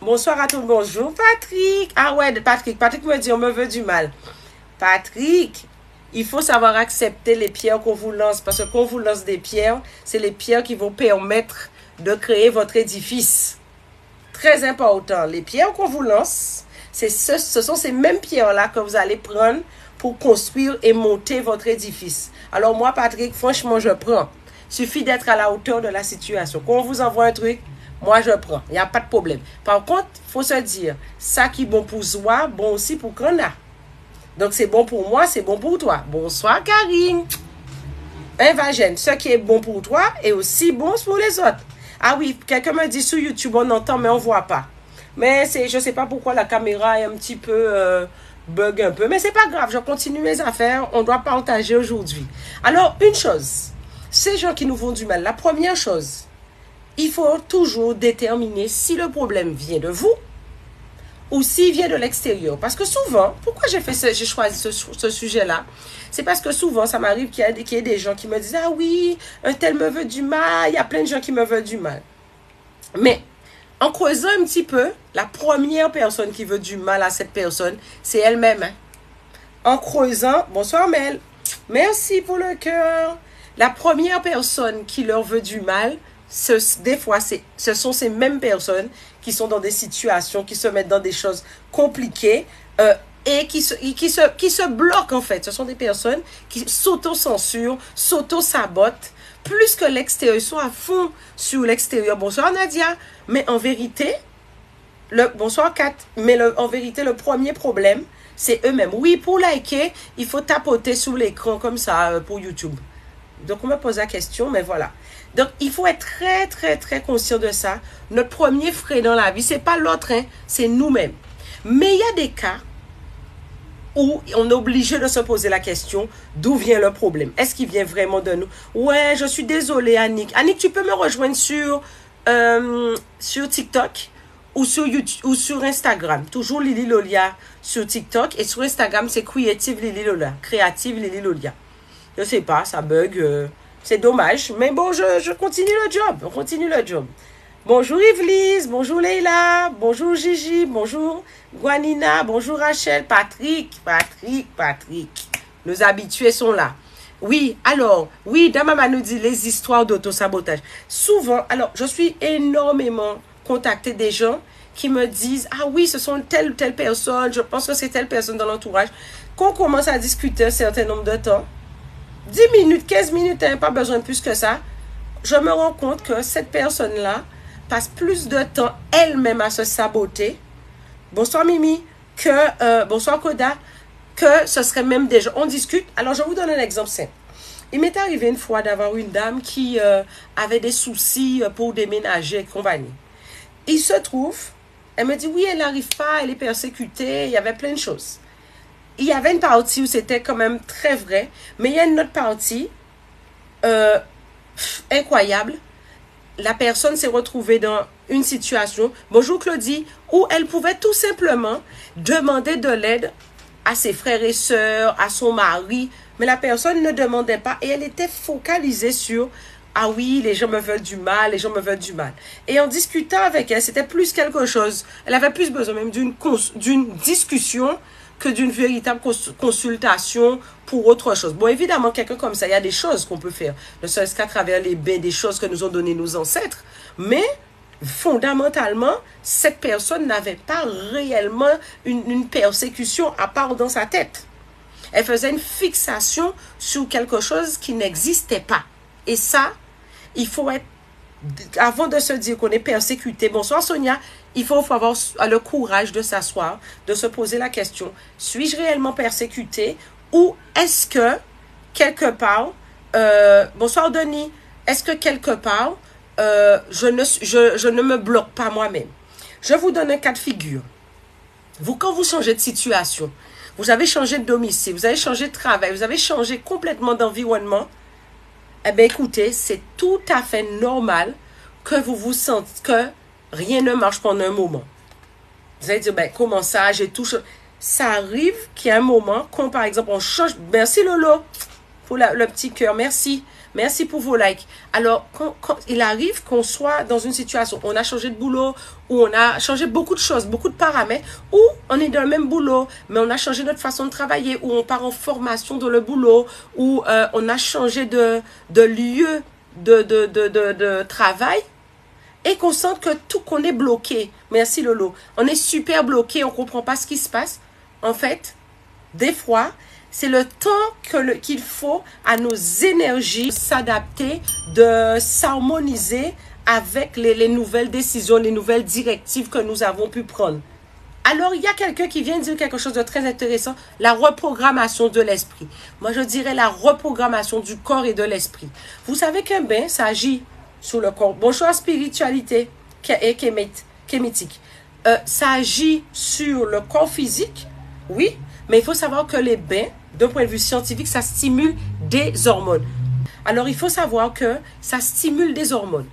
Bonsoir à tout le monde. Bonjour Patrick. Ah ouais, Patrick me dit on me veut du mal. Patrick, il faut savoir accepter les pierres qu'on vous lance. Parce que quand on vous lance des pierres, c'est les pierres qui vont permettre de créer votre édifice. Très important. Les pierres qu'on vous lance, ce sont ces mêmes pierres-là que vous allez prendre pour construire et monter votre édifice. Alors moi, Patrick, franchement, je prends. Suffit d'être à la hauteur de la situation. Quand on vous envoie un truc, moi, je prends. Il n'y a pas de problème. Par contre, il faut se dire, ça qui est bon pour soi, bon aussi pour qu'on a. Donc, c'est bon pour moi, c'est bon pour toi. Bonsoir, Karine. Invagène, ce qui est bon pour toi est aussi bon pour les autres. Ah oui, quelqu'un me dit sur YouTube, on entend, mais on ne voit pas. Mais je ne sais pas pourquoi la caméra est un petit peu bug un peu. Mais c'est pas grave, je continue mes affaires. On doit partager aujourd'hui. Alors, une chose, ces gens qui nous font du mal, la première chose, il faut toujours déterminer si le problème vient de vous ou s'il vient de l'extérieur. Parce que souvent, pourquoi j'ai choisi ce sujet-là? C'est parce que souvent, ça m'arrive qu'il y ait des gens qui me disent « Ah oui, un tel me veut du mal. » Il y a plein de gens qui me veulent du mal. Mais en creusant un petit peu, la première personne qui veut du mal à cette personne, c'est elle-même. Hein? En creusant, bonsoir Mel, merci pour le cœur. La première personne qui leur veut du mal, des fois, ce sont ces mêmes personnes qui sont dans des situations, qui se mettent dans des choses compliquées et qui se bloquent en fait. Ce sont des personnes qui s'auto-censurent, s'auto-sabotent, plus que l'extérieur. Ils sont à fond sur l'extérieur. Bonsoir Nadia. Mais en vérité, bonsoir Kat. Mais en vérité, le premier problème, c'est eux-mêmes. Oui, pour liker, il faut tapoter sur l'écran comme ça pour YouTube. Donc, on me pose la question, mais voilà. Donc, il faut être très, très, très conscient de ça. Notre premier frein dans la vie, c'est pas l'autre, hein, c'est nous-mêmes. Mais il y a des cas où on est obligé de se poser la question, d'où vient le problème? Est-ce qu'il vient vraiment de nous? Ouais, je suis désolée, Annick. Annick, tu peux me rejoindre sur TikTok ou sur YouTube ou sur Instagram. Toujours Lily Lolia sur TikTok et sur Instagram, c'est Creative Lily Lolia. Creative Lily Lolia. Je sais pas, ça bug. C'est dommage. Mais bon, je continue le job. On continue le job. Bonjour Yvelise. Bonjour Leila. Bonjour Gigi. Bonjour Guanina. Bonjour Rachel. Patrick. Nos habitués sont là. Oui, alors, oui, Damama nous dit les histoires d'auto-sabotage. Souvent, alors, je suis énormément contactée des gens qui me disent, ah oui, ce sont telle ou telle personne, je pense que c'est telle personne dans l'entourage. Quand on commence à discuter un certain nombre de temps, 10 minutes, 15 minutes, hein, pas besoin de plus que ça, je me rends compte que cette personne-là passe plus de temps elle-même à se saboter. Bonsoir Mimi, bonsoir Koda, que ce serait même des gens. On discute. Alors, je vous donne un exemple simple. Il m'est arrivé une fois d'avoir une dame qui avait des soucis pour déménager et compagnie. Il se trouve, elle me dit, oui, elle n'arrive pas, elle est persécutée, il y avait plein de choses. Il y avait une partie où c'était quand même très vrai, mais il y a une autre partie incroyable. La personne s'est retrouvée dans une situation, bonjour Claudie, où elle pouvait tout simplement demander de l'aide à ses frères et sœurs, à son mari, mais la personne ne demandait pas et elle était focalisée sur « Ah oui, les gens me veulent du mal, les gens me veulent du mal. » Et en discutant avec elle, c'était plus quelque chose, elle avait plus besoin même d'une discussion que d'une véritable consultation pour autre chose. Bon, évidemment, quelqu'un comme ça, il y a des choses qu'on peut faire, ne serait-ce qu'à travers les bains, des choses que nous ont donné nos ancêtres, mais fondamentalement, cette personne n'avait pas réellement une persécution à part dans sa tête. Elle faisait une fixation sur quelque chose qui n'existait pas. Et ça, il faut être, avant de se dire qu'on est persécuté, bonsoir Sonia, il faut avoir le courage de s'asseoir, de se poser la question, suis-je réellement persécuté ou est-ce que quelque part, bonsoir Denis, est-ce que quelque part, je ne me bloque pas moi-même. Je vous donne un cas de figure. Quand vous changez de situation, vous avez changé de domicile, vous avez changé de travail, vous avez changé complètement d'environnement, eh bien écoutez, c'est tout à fait normal que vous vous sentez que rien ne marche pendant un moment. Vous allez dire, ben comment ça, j'ai tout changé. Ça arrive qu'il y a un moment, quand par exemple on change, merci Lolo, pour le petit cœur, merci. Merci pour vos likes. Alors, quand il arrive qu'on soit dans une situation, on a changé de boulot, ou on a changé beaucoup de choses, beaucoup de paramètres, ou on est dans le même boulot, mais on a changé notre façon de travailler, ou on part en formation dans le boulot, ou on a changé de lieu de travail, et qu'on sente que tout qu'on est bloqué. Merci Lolo. On est super bloqué, on comprend pas ce qui se passe. En fait, des fois, c'est le temps qu'il faut à nos énergies s'adapter, de s'harmoniser avec les nouvelles décisions, les nouvelles directives que nous avons pu prendre. Alors, il y a quelqu'un qui vient dire quelque chose de très intéressant, la reprogrammation de l'esprit. Moi, je dirais la reprogrammation du corps et de l'esprit. Vous savez qu'un bain, ça agit sur le corps. Bonjour, spiritualité kémétique. Ça agit sur le corps physique, oui, mais il faut savoir que les bains, d'un point de vue scientifique, ça stimule des hormones. Alors, il faut savoir que ça stimule des hormones.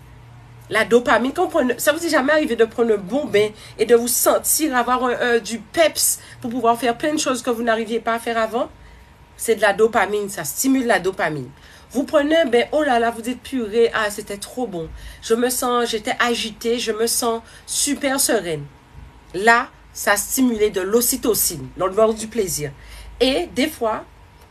La dopamine, ça vous est jamais arrivé de prendre un bon bain et de vous sentir avoir du peps pour pouvoir faire plein de choses que vous n'arriviez pas à faire avant? C'est de la dopamine, ça stimule la dopamine. Vous prenez un bain, oh là là, vous dites purée, ah c'était trop bon. J'étais agitée, je me sens super sereine. Là, ça a stimulé de l'ocytocine, l'hormone du plaisir. Et des fois,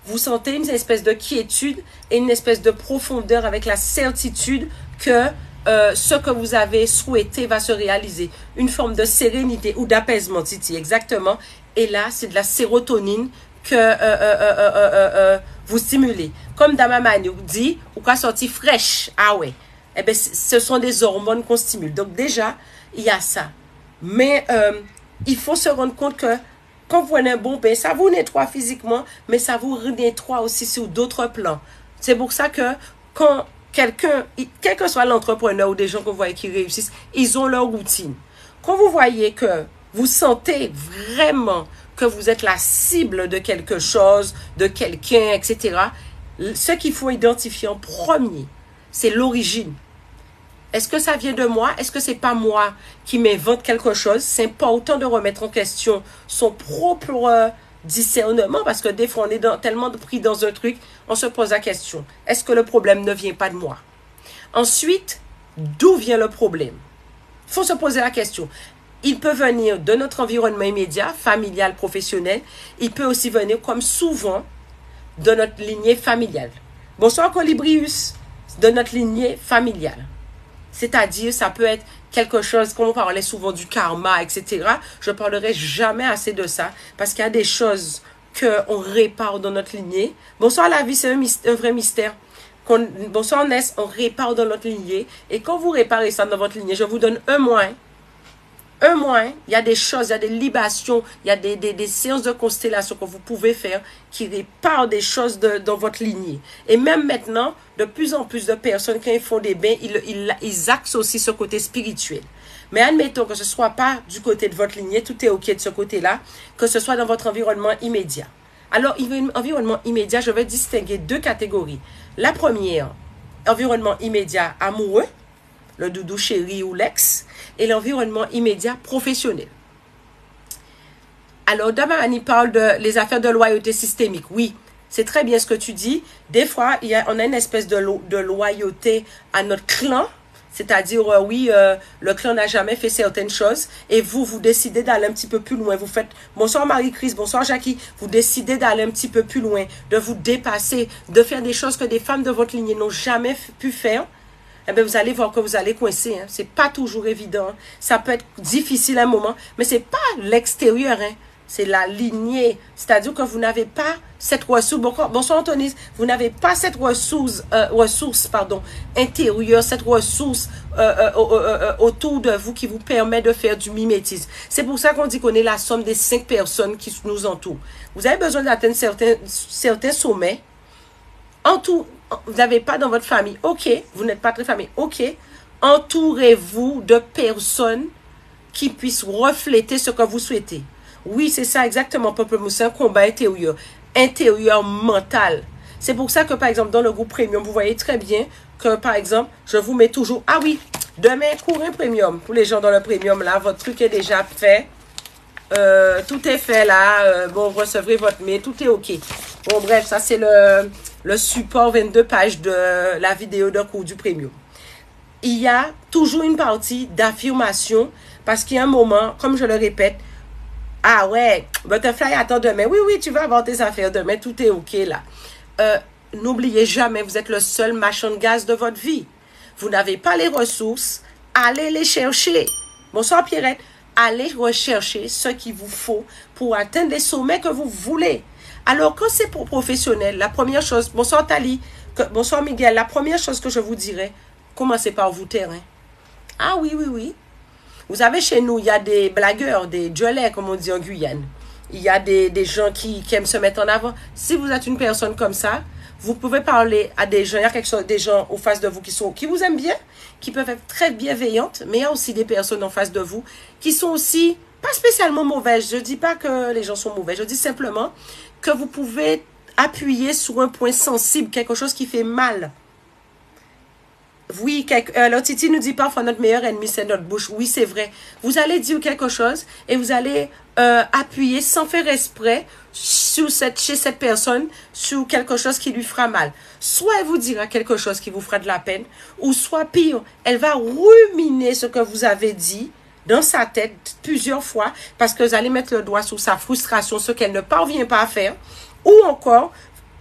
vous sentez une espèce de quiétude et une espèce de profondeur avec la certitude que ce que vous avez souhaité va se réaliser. Une forme de sérénité ou d'apaisement, Titi, exactement. Et là, c'est de la sérotonine que vous stimulez. Comme Damamani dit, ou qu'à sortir fraîche. Ah ouais. Eh bien, ce sont des hormones qu'on stimule. Donc déjà, il y a ça. Mais il faut se rendre compte que quand vous prenez un bon bain, ça vous nettoie physiquement, mais ça vous nettoie aussi sur d'autres plans. C'est pour ça que quand quelqu'un, quel que soit l'entrepreneur ou des gens que vous voyez qui réussissent, ils ont leur routine. Quand vous voyez que vous sentez vraiment que vous êtes la cible de quelque chose, de quelqu'un, etc., ce qu'il faut identifier en premier, c'est l'origine. Est-ce que ça vient de moi? Est-ce que c'est pas moi qui m'invente quelque chose? C'est important de remettre en question son propre discernement parce que des fois, on est tellement pris dans un truc, on se pose la question. Est-ce que le problème ne vient pas de moi? Ensuite, d'où vient le problème? Il faut se poser la question. Il peut venir de notre environnement immédiat, familial, professionnel. Il peut aussi venir, comme souvent, de notre lignée familiale. Bonsoir, Colibrius, de notre lignée familiale. C'est-à-dire, ça peut être quelque chose, comme on parlait souvent du karma, etc. Je ne parlerai jamais assez de ça, parce qu'il y a des choses qu'on répare dans notre lignée. Bonsoir, la vie, c'est un vrai mystère. Bonsoir, Ness, on répare dans notre lignée. Et quand vous réparez ça dans votre lignée, je vous donne un mois. Il y a des choses, il y a des libations, il y a des séances de constellation que vous pouvez faire qui réparent des choses dans votre lignée. Et même maintenant, de plus en plus de personnes, quand ils font des bains, ils axent aussi ce côté spirituel. Mais admettons que ce ne soit pas du côté de votre lignée, tout est OK de ce côté-là, que ce soit dans votre environnement immédiat. Alors, environnement immédiat, je vais distinguer deux catégories. La première, environnement immédiat amoureux, le doudou chéri ou l'ex, et l'environnement immédiat professionnel. Alors, Damani parle de les affaires de loyauté systémique. Oui, c'est très bien ce que tu dis. Des fois, on a une espèce de loyauté à notre clan, c'est-à-dire, oui, le clan n'a jamais fait certaines choses, et vous décidez d'aller un petit peu plus loin. Vous faites, bonsoir Marie-Chris, bonsoir Jackie, vous décidez d'aller un petit peu plus loin, de vous dépasser, de faire des choses que des femmes de votre lignée n'ont jamais pu faire. Eh bien, vous allez voir que vous allez coincer. Hein. C'est pas toujours évident. Hein. Ça peut être difficile à un moment, mais c'est pas l'extérieur. Hein. C'est la lignée. C'est-à-dire que vous n'avez pas cette ressource. Bonsoir Antonis. Vous n'avez pas cette ressource, intérieure, cette ressource autour de vous qui vous permet de faire du mimétisme. C'est pour ça qu'on dit qu'on est la somme des 5 personnes qui nous entourent. Vous avez besoin d'atteindre certains sommets. En tout, vous n'avez pas dans votre famille, ok, vous n'êtes pas très famille, ok, entourez-vous de personnes qui puissent refléter ce que vous souhaitez. Oui, c'est ça exactement, Peuple Mousse, un combat intérieur mental. C'est pour ça que, par exemple, dans le groupe Premium, vous voyez très bien que, par exemple, je vous mets toujours, ah oui, demain, cours un Premium. Pour les gens dans le Premium, là, votre truc est déjà fait. Tout est fait, là. Bon, vous recevrez votre mail, tout est ok. Bon, bref, ça, c'est le support 22 pages de la vidéo de cours du premium. Il y a toujours une partie d'affirmation parce qu'il y a un moment, comme je le répète, ah ouais, Butterfly, attends demain. Oui, oui, tu vas avoir tes affaires demain, tout est OK là. N'oubliez jamais, vous êtes le seul marchand de gaz de votre vie. Vous n'avez pas les ressources, allez les chercher. Bonsoir Pierrette. Allez rechercher ce qu'il vous faut pour atteindre les sommets que vous voulez. Alors, quand c'est pour professionnel, la première chose, bonsoir Tali, bonsoir Miguel, la première chose que je vous dirais, commencez par vous taire. Hein. Ah oui, oui, oui. Vous savez, chez nous, il y a des blagueurs, des jolets, comme on dit en Guyane. Il y a des gens qui aiment se mettre en avant. Si vous êtes une personne comme ça, vous pouvez parler à des gens, il y a quelque chose, des gens en face de vous qui vous aiment bien, qui peuvent être très bienveillantes, mais il y a aussi des personnes en face de vous qui sont aussi pas spécialement mauvaises. Je ne dis pas que les gens sont mauvais, je dis simplement que vous pouvez appuyer sur un point sensible, quelque chose qui fait mal. Oui, alors Titi nous dit parfois notre meilleur ennemi c'est notre bouche. Oui, c'est vrai. Vous allez dire quelque chose et vous allez appuyer sans faire exprès chez cette personne sur quelque chose qui lui fera mal. Soit elle vous dira quelque chose qui vous fera de la peine, ou soit pire, elle va ruminer ce que vous avez dit dans sa tête plusieurs fois parce que vous allez mettre le doigt sur sa frustration, ce qu'elle ne parvient pas à faire, ou encore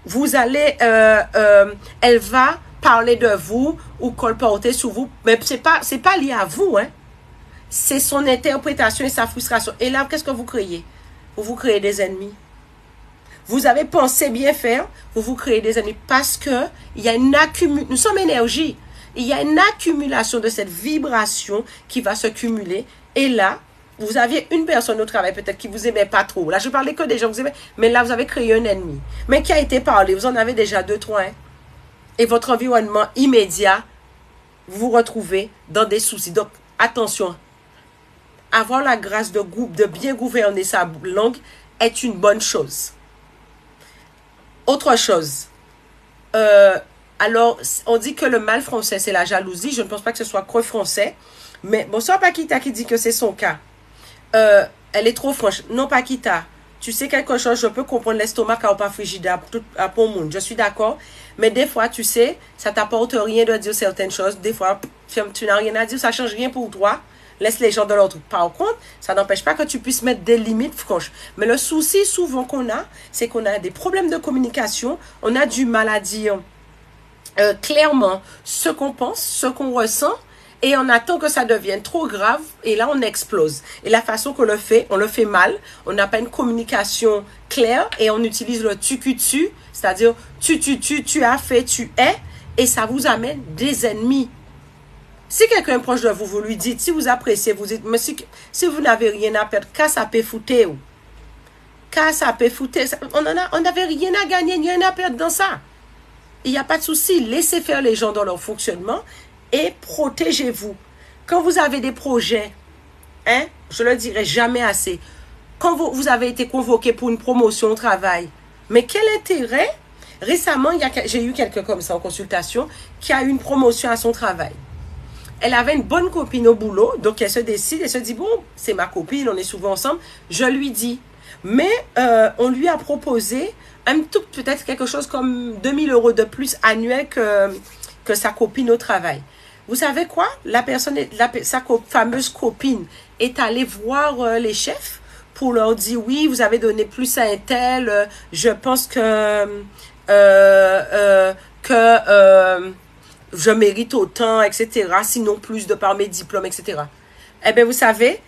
vous allez, elle va parler de vous ou colporter sur vous, mais c'est pas lié à vous, hein. C'est son interprétation et sa frustration. Et là, qu'est-ce que vous créez? Vous créez des ennemis. Vous avez pensé bien faire, vous créez des ennemis parce que il y a une accumulation. Nous sommes énergie. Il y a une accumulation de cette vibration qui va se cumuler. Et là, vous aviez une personne au travail peut-être qui vous aimait pas trop. Là, je parlais que des gens que vous aimez, mais là, vous avez créé un ennemi. Mais qui a été parlé, vous en avez déjà 2, 3, hein. Et votre environnement immédiat, vous vous retrouvez dans des soucis. Donc, attention, avoir la grâce de bien gouverner sa langue est une bonne chose. Autre chose, alors, on dit que le mal français, c'est la jalousie. Je ne pense pas que ce soit creux français. Mais, bonsoir Paquita qui dit que c'est son cas. Elle est trop franche. Non, Paquita, tu sais quelque chose, je peux comprendre l'estomac à pas frigide à pour monde. Je suis d'accord. Mais des fois, tu sais, ça t'apporte rien de dire certaines choses. Des fois, tu n'as rien à dire, ça change rien pour toi. Laisse les gens de l'autre. Par contre, ça n'empêche pas que tu puisses mettre des limites franches. Mais le souci souvent qu'on a, c'est qu'on a des problèmes de communication. On a du mal à dire clairement ce qu'on pense, ce qu'on ressent. Et on attend que ça devienne trop grave. Et là, on explose. Et la façon qu'on le fait, on le fait mal. On n'a pas une communication claire. Et on utilise le tu-tu-tu. C'est-à-dire, tu as fait, tu es. Et ça vous amène des ennemis. Si quelqu'un est proche de vous, vous lui dites, si vous appréciez, vous dites, mais si vous n'avez rien à perdre, qu'à ça peut foutre ou? Qu'à ça peut foutre? On n'avait rien à gagner, rien à perdre dans ça. Il n'y a pas de souci. Laissez faire les gens dans leur fonctionnement et protégez-vous. Quand vous avez des projets, hein, je le dirai jamais assez, quand vous avez été convoqué pour une promotion au travail, mais quel intérêt? Récemment, j'ai eu quelqu'un comme ça en consultation qui a eu une promotion à son travail. Elle avait une bonne copine au boulot, donc elle se décide, elle se dit, bon, c'est ma copine, on est souvent ensemble, je lui dis. Mais on lui a proposé peut-être quelque chose comme 2000 € de plus annuel que sa copine au travail. Vous savez quoi? Sa fameuse copine est allée voir les chefs pour leur dire, oui, vous avez donné plus à un tel, je pense que je mérite autant, etc. Sinon plus de par mes diplômes, etc. Eh bien, vous savez,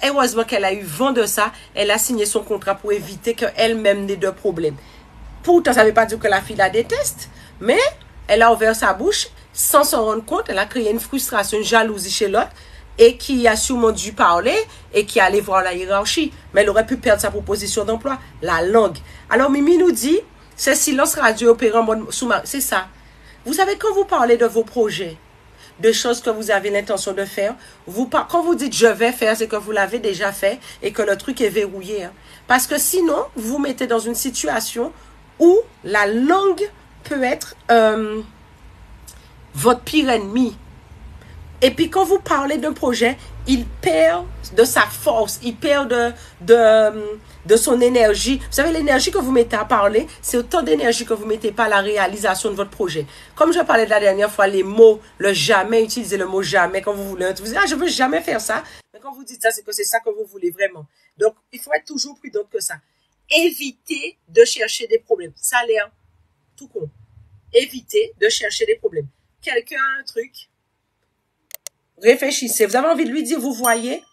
heureusement qu'elle a eu vent de ça, elle a signé son contrat pour éviter qu'elle-même n'ait de problèmes. Pourtant, ça ne veut pas dire que la fille la déteste, mais elle a ouvert sa bouche sans s'en rendre compte. Elle a créé une frustration, une jalousie chez l'autre et qui a sûrement dû parler et qui allait voir la hiérarchie. Mais elle aurait pu perdre sa proposition d'emploi, la langue. Alors, Mimi nous dit, ce silence radio opérant en mode sous-marin, c'est ça. Vous savez, quand vous parlez de vos projets, de choses que vous avez l'intention de faire, quand vous dites « je vais faire », c'est que vous l'avez déjà fait et que le truc est verrouillé. Hein. Parce que sinon, vous vous mettez dans une situation où la langue peut être votre pire ennemi. Et puis, quand vous parlez d'un projet, il perd de sa force, il perd de son énergie. Vous savez, l'énergie que vous mettez à parler, c'est autant d'énergie que vous mettez pas à la réalisation de votre projet. Comme je parlais de la dernière fois, les mots, le jamais, utilisez le mot jamais quand vous voulez. Vous dites, ah, je veux jamais faire ça. Mais quand vous dites ça, c'est que c'est ça que vous voulez vraiment. Donc, il faut être toujours plus prudent que ça. Évitez de chercher des problèmes. Ça a l'air tout con. Évitez de chercher des problèmes. Quelqu'un a un truc, réfléchissez. Vous avez envie de lui dire, vous voyez?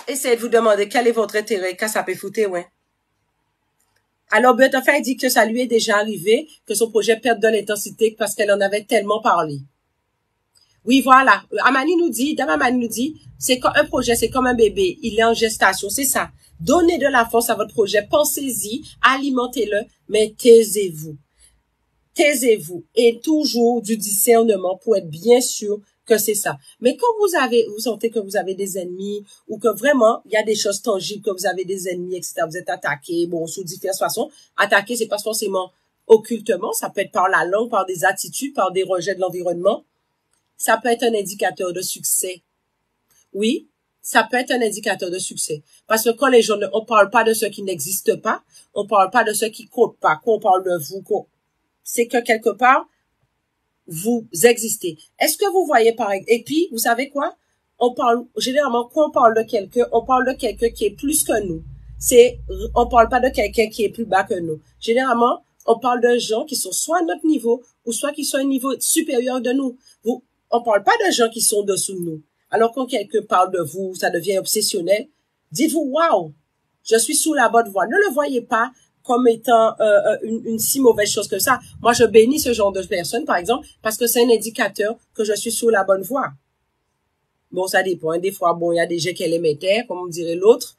Essayez de vous demander quel est votre intérêt, qu'est-ce que ça peut foutre, ouais. Alors, Butterfly dit que ça lui est déjà arrivé, que son projet perde de l'intensité parce qu'elle en avait tellement parlé. Oui, voilà. Dame Amani nous dit, c'est comme un projet, c'est comme un bébé. Il est en gestation, c'est ça. Donnez de la force à votre projet. Pensez-y, alimentez-le, mais taisez-vous. Taisez-vous et toujours du discernement pour être bien sûr que c'est ça. Mais quand vous sentez que vous avez des ennemis ou que vraiment il y a des choses tangibles, que vous avez des ennemis, etc., vous êtes attaqué, bon, sous différentes façons. Attaqué, c'est pas forcément occultement, ça peut être par la langue, par des attitudes, par des rejets de l'environnement. Ça peut être un indicateur de succès. Oui, ça peut être un indicateur de succès. Parce que quand les gens, on parle pas de ce qui n'existe pas, on parle pas de ce qui compte pas, quand on parle de vous, c'est que quelque part, vous existez. Est-ce que vous voyez pareil? Et puis, vous savez quoi? Généralement, quand on parle de quelqu'un qui est plus que nous. On parle pas de quelqu'un qui est plus bas que nous. Généralement, on parle de gens qui sont soit à notre niveau, ou soit qui sont à un niveau supérieur de nous. On parle pas de gens qui sont dessous de nous. Alors, quand quelqu'un parle de vous, ça devient obsessionnel. Dites-vous, waouh, je suis sous la bonne voie. Ne le voyez pas comme étant une si mauvaise chose que ça. Moi, je bénis ce genre de personnes, par exemple, parce que c'est un indicateur que je suis sur la bonne voie. Bon, ça dépend. Des fois, bon, il y a des gens qui les mettaient, comme on dirait l'autre.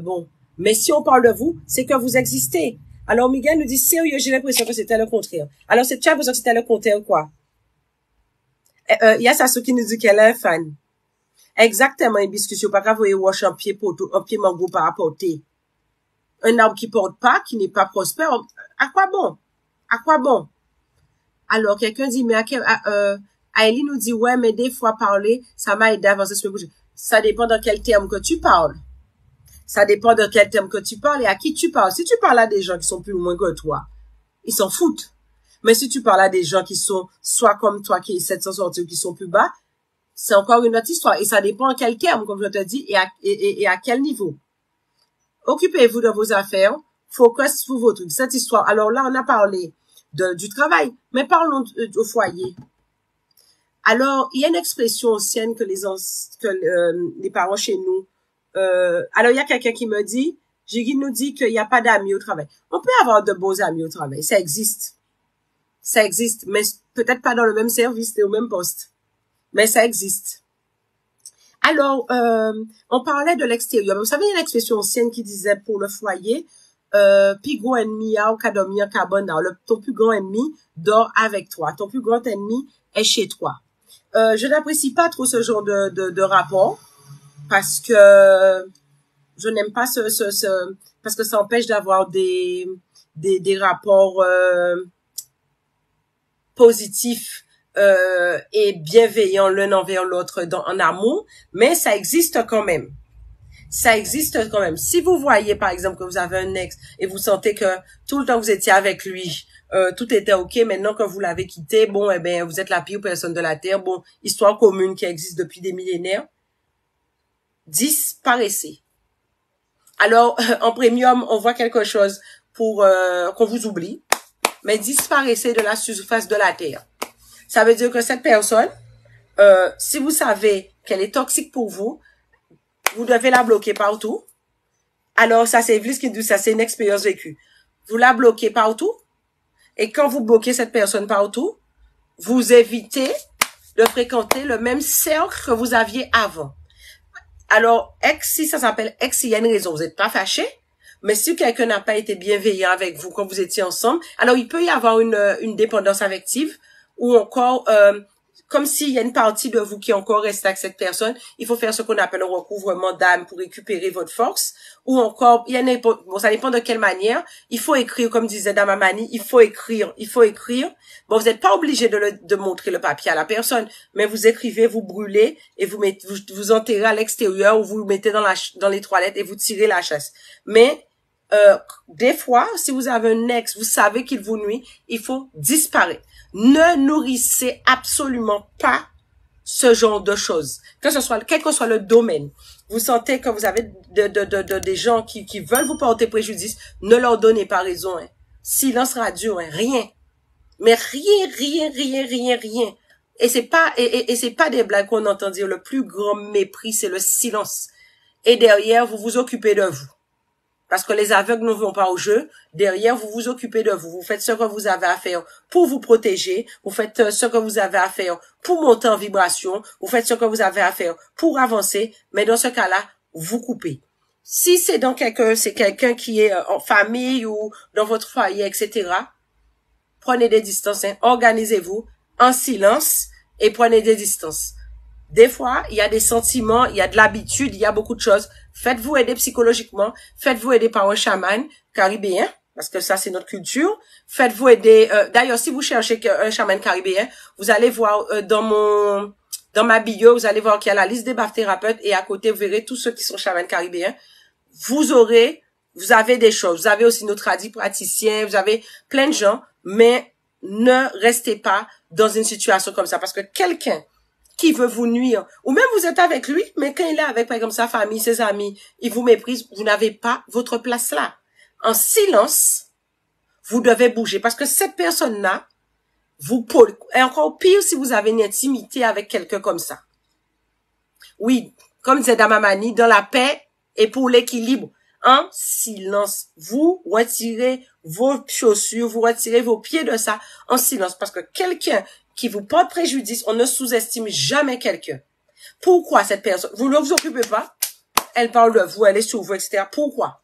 Bon. Mais si on parle de vous, c'est que vous existez. Alors, Miguel nous dit, sérieux, j'ai l'impression que c'était le contraire. Alors, tu as l'impression que c'était le contraire, quoi? Il y a Sasso qui nous dit qu'elle est un fan. Exactement, hibiscus, pas qu'à voyer wash un pied mango par apporter. Un arbre qui porte pas, qui n'est pas prospère, à quoi bon? À quoi bon? Alors, quelqu'un dit, mais Aélie nous dit, ouais, mais des fois parler, ça m'a aidé à avancer sur le projet. Ça dépend dans quel terme que tu parles. Ça dépend de quel terme que tu parles et à qui tu parles. Si tu parles à des gens qui sont plus ou moins que toi, ils s'en foutent. Mais si tu parles à des gens qui sont soit comme toi, qui essaient de s'en sortir, qui sont plus bas, c'est encore une autre histoire. Et ça dépend en quel terme, comme je te dis, et à quel niveau. Occupez-vous de vos affaires. Focus sur vos trucs. Cette histoire. Alors là, on a parlé du travail. Mais parlons au foyer. Alors, il y a une expression ancienne que les parents chez nous, alors il y a quelqu'un qui me dit, Jiggy nous dit qu'il n'y a pas d'amis au travail. On peut avoir de beaux amis au travail. Ça existe. Ça existe. Mais peut-être pas dans le même service et au même poste. Mais ça existe. Alors, on parlait de l'extérieur. Vous savez, il y a une expression ancienne qui disait pour le foyer, plus grand ennemi au cas dormir carbone. Ton plus grand ennemi dort avec toi. Ton plus grand ennemi est chez toi. Je n'apprécie pas trop ce genre de rapport parce que je n'aime pas parce que ça empêche d'avoir des rapports positifs et bienveillants l'un envers l'autre en amour, mais ça existe quand même. Ça existe quand même. Si vous voyez, par exemple, que vous avez un ex et vous sentez que tout le temps vous étiez avec lui, tout était ok, maintenant que vous l'avez quitté, bon, eh ben, vous êtes la pire personne de la Terre, bon, histoire commune qui existe depuis des millénaires, disparaissez. Alors, en premium, on voit quelque chose pour qu'on vous oublie, mais disparaissez de la surface de la Terre. Ça veut dire que cette personne, si vous savez qu'elle est toxique pour vous, vous devez la bloquer partout. Alors, ça, c'est Evelyne qui dit ça, c'est une expérience vécue. Vous la bloquez partout. Et quand vous bloquez cette personne partout, vous évitez de fréquenter le même cercle que vous aviez avant. Alors, si ça s'appelle ex, il y a une raison. Vous n'êtes pas fâché. Mais si quelqu'un n'a pas été bienveillant avec vous quand vous étiez ensemble, alors il peut y avoir une dépendance affective ou encore comme s'il y a une partie de vous qui est encore restée avec cette personne, il faut faire ce qu'on appelle un recouvrement d'âme pour récupérer votre force, ou encore, bon, ça dépend de quelle manière, il faut écrire, comme disait Dame Amani, il faut écrire. Bon, vous n'êtes pas obligé de montrer le papier à la personne, mais vous écrivez, vous brûlez, et vous enterrez à l'extérieur, ou vous le mettez dans les toilettes, et vous tirez la chasse. Mais, des fois, si vous avez un ex, vous savez qu'il vous nuit, il faut disparaître. Ne nourrissez absolument pas ce genre de choses. Quel que soit le domaine. Vous sentez que vous avez des gens qui veulent vous porter préjudice, ne leur donnez pas raison, hein. Silence radio, hein. Rien. Mais rien. Et c'est pas des blagues qu'on entend dire. Le plus grand mépris, c'est le silence. Et derrière, vous vous occupez de vous. Parce que les aveugles ne vont pas au jeu. Derrière, vous vous occupez de vous. Vous faites ce que vous avez à faire pour vous protéger. Vous faites ce que vous avez à faire pour monter en vibration. Vous faites ce que vous avez à faire pour avancer. Mais dans ce cas-là, vous coupez. Si c'est quelqu'un qui est en famille ou dans votre foyer, etc., prenez des distances, hein. Organisez-vous en silence et prenez des distances. Des fois, il y a des sentiments, il y a de l'habitude, il y a beaucoup de choses. Faites-vous aider psychologiquement. Faites-vous aider par un chaman caribéen, parce que ça, c'est notre culture. Faites-vous aider. D'ailleurs, si vous cherchez un chaman caribéen, vous allez voir dans ma bio, vous allez voir qu'il y a la liste des bapthérapeutes et à côté, vous verrez tous ceux qui sont chamans caribéens. Vous avez des choses. Vous avez aussi nos tradis praticiens, vous avez plein de gens, mais ne restez pas dans une situation comme ça, parce que quelqu'un qui veut vous nuire, ou même vous êtes avec lui, mais quand il est avec, par exemple, sa famille, ses amis, il vous méprise, vous n'avez pas votre place là. En silence, vous devez bouger, parce que cette personne-là, et encore pire si vous avez une intimité avec quelqu'un comme ça. Oui, comme disait Dame Amani, dans la paix et pour l'équilibre, en silence, vous retirez vos chaussures, vous retirez vos pieds de ça en silence, parce que quelqu'un qui vous porte préjudice, on ne sous-estime jamais quelqu'un. Pourquoi cette personne? Vous ne vous occupez pas, elle parle de vous, elle est sur vous, etc. Pourquoi?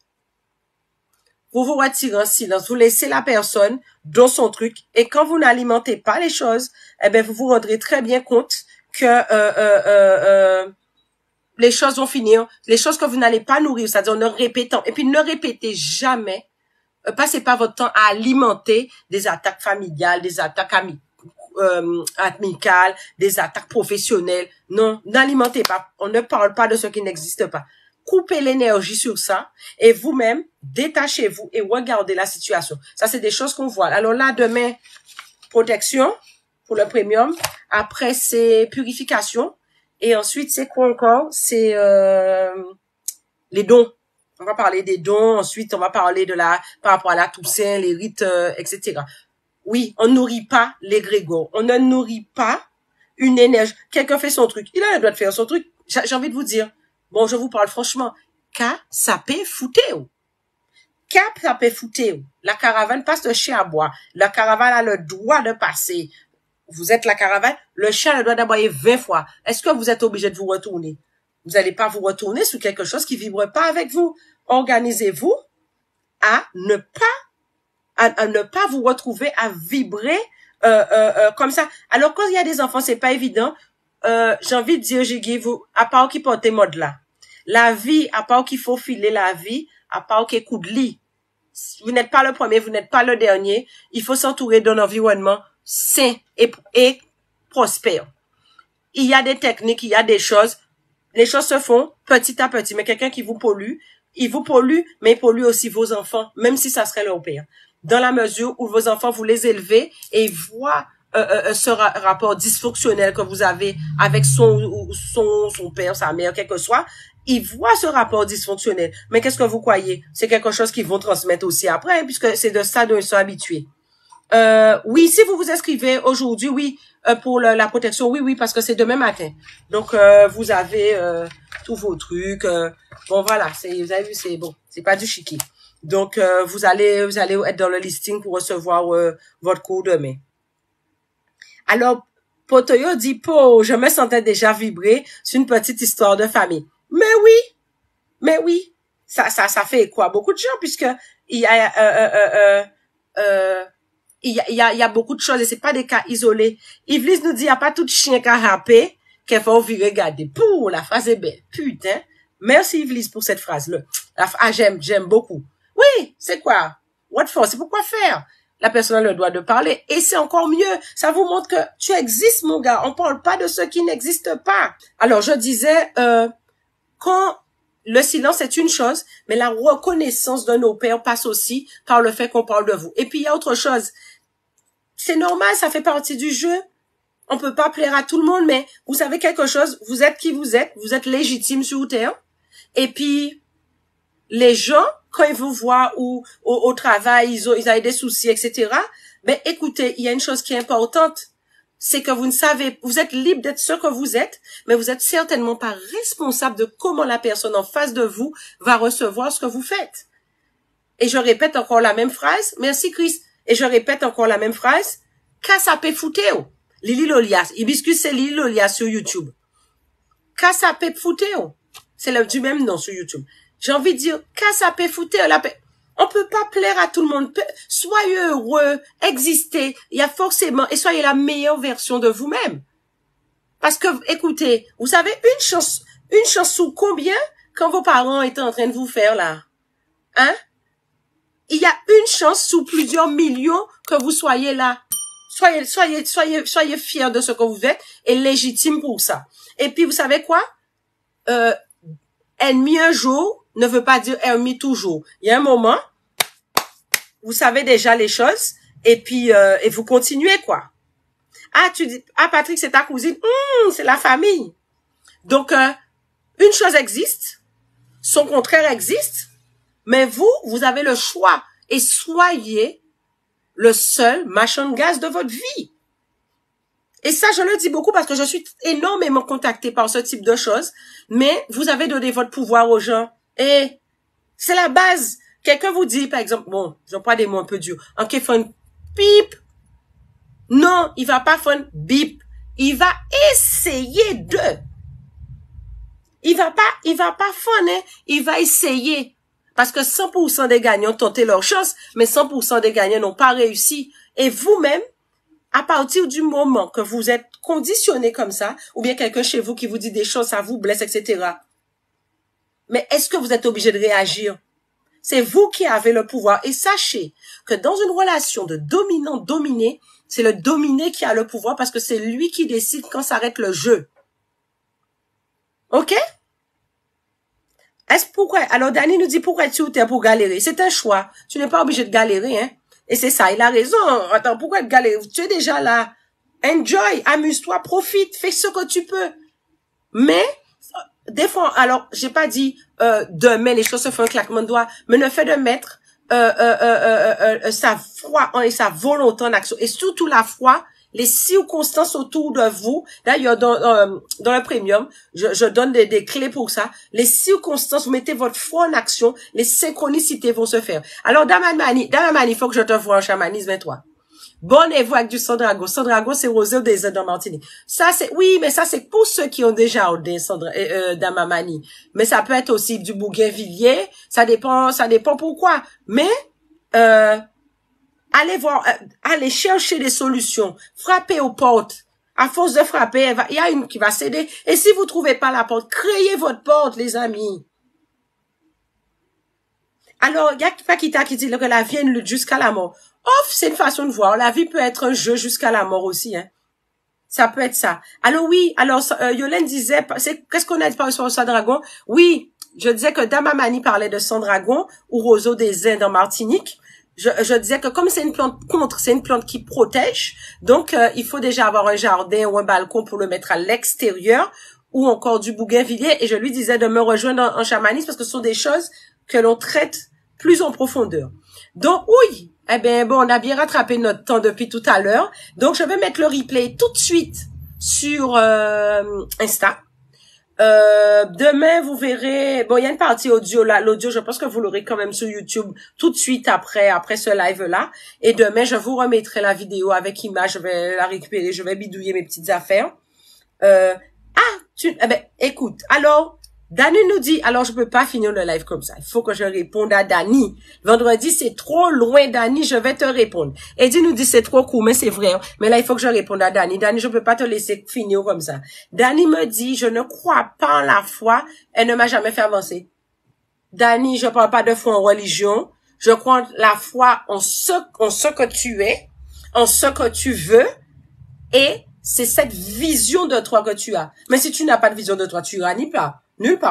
Vous vous retirez en silence, vous laissez la personne dans son truc, et quand vous n'alimentez pas les choses, eh ben vous vous rendrez très bien compte que les choses vont finir, les choses que vous n'allez pas nourrir, c'est-à-dire ne répétant, et puis ne répétez jamais, passez pas votre temps à alimenter des attaques familiales, des attaques amicales, des attaques professionnelles. Non, n'alimentez pas. On ne parle pas de ce qui n'existe pas. Coupez l'énergie sur ça et vous-même, détachez-vous et regardez la situation. Ça, c'est des choses qu'on voit. Alors là, demain, protection pour le premium. Après, c'est purification. Et ensuite, c'est quoi encore? C'est les dons. On va parler des dons. Ensuite, on va parler par rapport à la Toussaint, les rites, etc. Oui, on nourrit pas l'égrégore. On ne nourrit pas une énergie. Quelqu'un fait son truc. Il a le droit de faire son truc. J'ai envie de vous dire. Bon, je vous parle franchement. Ça peut fouter. Ça peut fouter. La caravane passe de chien à bois. La caravane a le droit de passer. Vous êtes la caravane. Le chien a le droit d'aboyer 20 fois. Est-ce que vous êtes obligé de vous retourner? Vous n'allez pas vous retourner sur quelque chose qui vibre pas avec vous. Organisez-vous à ne pas vous retrouver à vibrer comme ça. Alors quand il y a des enfants, c'est pas évident. J'ai envie de dire, Jiggy, vous, à part qui portez mode là. La vie, à part qu'il faut filer la vie, à part qu'il coup de lit. Vous n'êtes pas le premier, vous n'êtes pas le dernier. Il faut s'entourer d'un environnement sain et prospère. Il y a des techniques, il y a des choses. Les choses se font petit à petit. Mais quelqu'un qui vous pollue, il vous pollue, mais il pollue aussi vos enfants, même si ça serait leur père. Dans la mesure où vos enfants, vous les élevez et ils voient ce rapport dysfonctionnel que vous avez avec son père, sa mère, quel que soit, ils voient ce rapport dysfonctionnel. Mais qu'est-ce que vous croyez? C'est quelque chose qu'ils vont transmettre aussi après, hein, puisque c'est de ça dont ils sont habitués. Oui, si vous vous inscrivez aujourd'hui, oui, pour la protection, oui, parce que c'est demain matin. Donc, vous avez tous vos trucs. Bon, voilà, vous avez vu, c'est bon, c'est pas du chiqui. Donc, vous allez être dans le listing pour recevoir votre cours demain. Alors, Potoyo dit, je me sentais déjà vibrer sur une petite histoire de famille. Mais oui, ça fait quoi? Beaucoup de gens, puisque il y a il y a beaucoup de choses et c'est pas des cas isolés. Yves nous dit, il n'y a pas tout chien qui a râpé, qu'il faut regarder. Pour, la phrase est belle. Putain. Merci Yves pour cette phrase-là. J'aime beaucoup. Oui, c'est quoi? What for? C'est pourquoi faire? La personne a le droit de parler. Et c'est encore mieux. Ça vous montre que tu existes, mon gars. On parle pas de ceux qui n'existent pas. Alors, je disais, quand le silence est une chose, mais la reconnaissance de nos pères passe aussi par le fait qu'on parle de vous. Et puis, il y a autre chose. C'est normal, ça fait partie du jeu. On peut pas plaire à tout le monde, mais vous savez quelque chose, vous êtes qui vous êtes légitime sur terre. Et puis, les gens, quand ils vous voient ou au travail, ils ont des soucis, etc. Ben, écoutez, il y a une chose qui est importante. C'est que vous ne savez, vous êtes libre d'être ce que vous êtes, mais vous êtes certainement pas responsable de comment la personne en face de vous va recevoir ce que vous faites. Et je répète encore la même phrase. Merci, Chris. Et je répète encore la même phrase. Kasapé fouteo. Lili Lolias. Hibiscus, c'est Lili Lolias sur YouTube. Kasapé fouteo. C'est du même nom sur YouTube. J'ai envie de dire, kasapé fouteo. On peut pas plaire à tout le monde. Soyez heureux, existez. Il y a forcément, et soyez la meilleure version de vous-même. Parce que, écoutez, vous savez, une chance sous combien quand vos parents étaient en train de vous faire là? Hein? Il y a une chance sous plusieurs millions que vous soyez là. Soyez fiers de ce que vous êtes et légitime pour ça. Et puis, vous savez quoi? Ennemi un jour ne veut pas dire ennemi toujours. Il y a un moment, vous savez déjà les choses et puis et vous continuez quoi. Ah, tu dis, ah Patrick, c'est ta cousine. C'est la famille. Donc, une chose existe, son contraire existe, mais vous avez le choix et soyez le seul machin de gaz de votre vie. Et ça, je le dis beaucoup parce que je suis énormément contactée par ce type de choses, mais vous avez donné votre pouvoir aux gens. Et c'est la base. Quelqu'un vous dit, par exemple, bon, j'emploie des mots un peu durs, en qui fait un pip. Non, il va pas faire un bip. Il va essayer de. Il va pas faire, hein. Il va essayer. Parce que 100% des gagnants ont tenté leur chance, mais 100% des gagnants n'ont pas réussi. Et vous-même, à partir du moment que vous êtes conditionné comme ça, ou bien quelqu'un chez vous qui vous dit des choses, ça vous blesse, etc. Mais est-ce que vous êtes obligé de réagir? C'est vous qui avez le pouvoir. Et sachez que dans une relation de dominant-dominé, c'est le dominé qui a le pouvoir parce que c'est lui qui décide quand s'arrête le jeu. OK? Pourquoi? Alors, Danny nous dit pourquoi tu es pour galérer? C'est un choix. Tu n'es pas obligé de galérer, hein? Et c'est ça, il a raison. Attends, pourquoi galérer? Tu es déjà là. Enjoy, amuse-toi, profite, fais ce que tu peux. Mais, des fois, alors, j'ai pas dit, demain, les choses se font un claquement de doigts, mais le fait de mettre, sa foi et sa volonté en action, et surtout la foi, les circonstances autour de vous. D'ailleurs, dans le premium, je donne des clés pour ça. Les circonstances, vous mettez votre foi en action, les synchronicités vont se faire. Alors, dans ma manie, il faut que je te vois en chamanisme, toi. Bonnez-vous avec du Sandrago. Sandrago, c'est rosé des œufs dans Martinique. Ça, oui, mais ça, c'est pour ceux qui ont déjà des Damamani. Mais ça peut être aussi du bougainvilliers. Ça dépend pourquoi. Mais, allez voir, allez chercher des solutions. Frappez aux portes. À force de frapper, il y a une qui va céder. Et si vous trouvez pas la porte, créez votre porte, les amis. Alors, il y a Paquita qui dit que la vie est une lutte jusqu'à la mort. C'est une façon de voir. La vie peut être un jeu jusqu'à la mort aussi, hein. Ça peut être ça. Alors oui, Yolène disait, qu'est-ce qu'on a dit par rapport au Sandragon? Oui, je disais que Damamani parlait de Sandragon ou roseau des Indes en Martinique. Je disais que comme c'est une plante c'est une plante qui protège, donc il faut déjà avoir un jardin ou un balcon pour le mettre à l'extérieur, ou encore du bougainvillier. Et je lui disais de me rejoindre en chamanisme parce que ce sont des choses que l'on traite plus en profondeur. Donc oui, eh ben bon, on a bien rattrapé notre temps depuis tout à l'heure. Donc je vais mettre le replay tout de suite sur Insta. Demain, vous verrez, bon, il y a une partie audio là, l'audio, je pense que vous l'aurez quand même sur YouTube tout de suite après ce live-là. Et demain, je vous remettrai la vidéo avec image, je vais la récupérer, je vais bidouiller mes petites affaires. Eh ben, écoute, alors, Dani nous dit, alors je peux pas finir le live comme ça. Il faut que je réponde à Dani. Vendredi, c'est trop loin, Dani, je vais te répondre. Eddie nous dit, c'est trop court, mais c'est vrai. Mais là, il faut que je réponde à Dani. Dani, je peux pas te laisser finir comme ça. Dani me dit, je ne crois pas en la foi. Elle ne m'a jamais fait avancer. Dani, je parle pas de foi en religion. Je crois en la foi en ce que tu es, en ce que tu veux. Et c'est cette vision de toi que tu as. Mais si tu n'as pas de vision de toi, tu iras nulle part.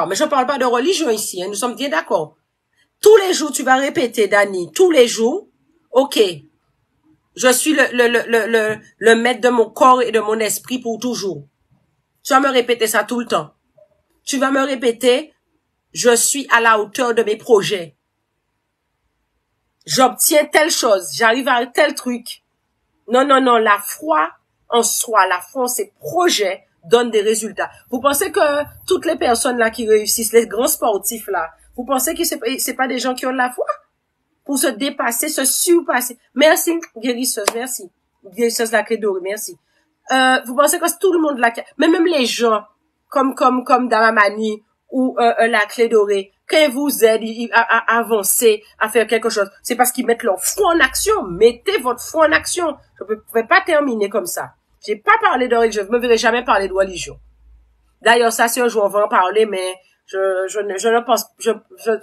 Mais je ne parle pas de religion ici, hein. Nous sommes bien d'accord. Tous les jours, tu vas répéter, Dani, tous les jours, ok, je suis le maître de mon corps et de mon esprit pour toujours. Tu vas me répéter ça tout le temps. Tu vas me répéter, je suis à la hauteur de mes projets. J'obtiens telle chose, j'arrive à tel truc. Non, la foi en soi, la foi en ses projets donne des résultats. Vous pensez que toutes les personnes là qui réussissent, les grands sportifs là, vous pensez que c'est pas des gens qui ont de la foi pour se dépasser, se surpasser? Merci, guérisseuse, merci. Guérisseuse la clé dorée, merci. Vous pensez que c'est tout le monde là, mais même les gens comme Damamani ou la clé dorée, quand ils vous aident à avancer, à faire quelque chose, c'est parce qu'ils mettent leur foi en action. Mettez votre foi en action. Je ne pouvais pas terminer comme ça. J'ai pas parlé de religion, je me verrai jamais parler de religion. D'ailleurs, ça, c'est un jour, on va en parler, mais je ne pense,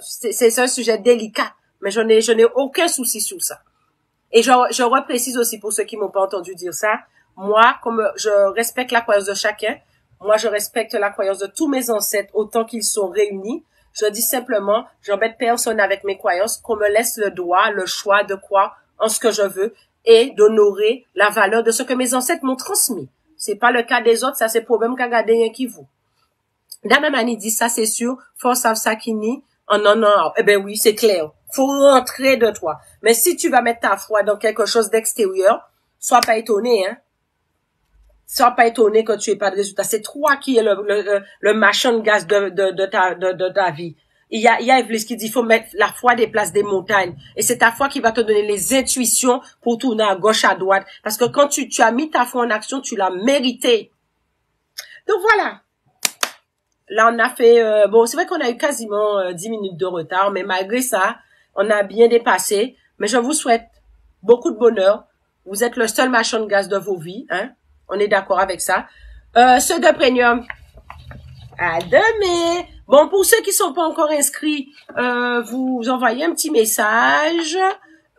c'est un sujet délicat, mais je n'ai aucun souci sur ça. Et je reprécise aussi pour ceux qui m'ont pas entendu dire ça, moi, comme je respecte la croyance de chacun, moi, je respecte la croyance de tous mes ancêtres autant qu'ils sont réunis. Je dis simplement, j'embête personne avec mes croyances, qu'on me laisse le choix de croire en ce que je veux et d'honorer la valeur de ce que mes ancêtres m'ont transmis. C'est pas le cas des autres, ça c'est problème qu'a gardé rien qui vous. Damamani dit ça, c'est sûr, faut savoir ça qui nie. Oh non. Eh ben oui, c'est clair. Faut rentrer de toi. Mais si tu vas mettre ta foi dans quelque chose d'extérieur, sois pas étonné, hein. Sois pas étonné que tu aies pas de résultat. C'est toi qui es le machin de gaz de ta vie. Il y a Evelysse qui dit, il faut mettre la foi des places des montagnes. Et c'est ta foi qui va te donner les intuitions pour tourner à gauche, à droite. Parce que quand tu as mis ta foi en action, tu l'as mérité. Donc voilà. Là, on a fait, bon, c'est vrai qu'on a eu quasiment 10 minutes de retard, mais malgré ça, on a bien dépassé. Mais je vous souhaite beaucoup de bonheur. Vous êtes le seul machin de gaz de vos vies, hein. On est d'accord avec ça. Ceux de Premium, à demain. Bon, pour ceux qui sont pas encore inscrits, vous envoyez un petit message.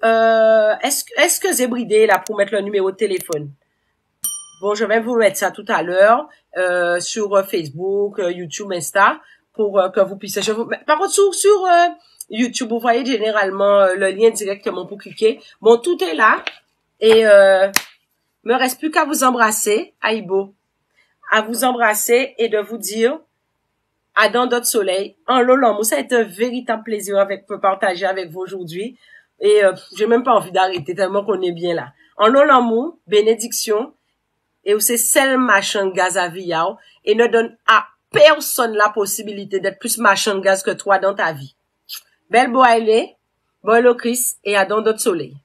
Est-ce que Zébridé là pour mettre le numéro de téléphone? Bon, je vais vous mettre ça tout à l'heure sur Facebook, YouTube, Insta, pour que vous puissiez. Par contre, sur YouTube, vous voyez généralement le lien directement pour cliquer. Bon, tout est là et me reste plus qu'à vous embrasser, Aïbo, à vous embrasser et de vous dire à dans d'autres soleils. En Lolamou, ça a été un véritable plaisir de partager avec vous aujourd'hui. Et j'ai même pas envie d'arrêter tellement qu'on est bien là. En Lolamou, bénédiction. Et où c'est celle machin de gaz à Viao. Et ne donne à personne la possibilité d'être plus machin de gaz que toi dans ta vie. Belle boile, bon Chris et à dans d'autres soleils.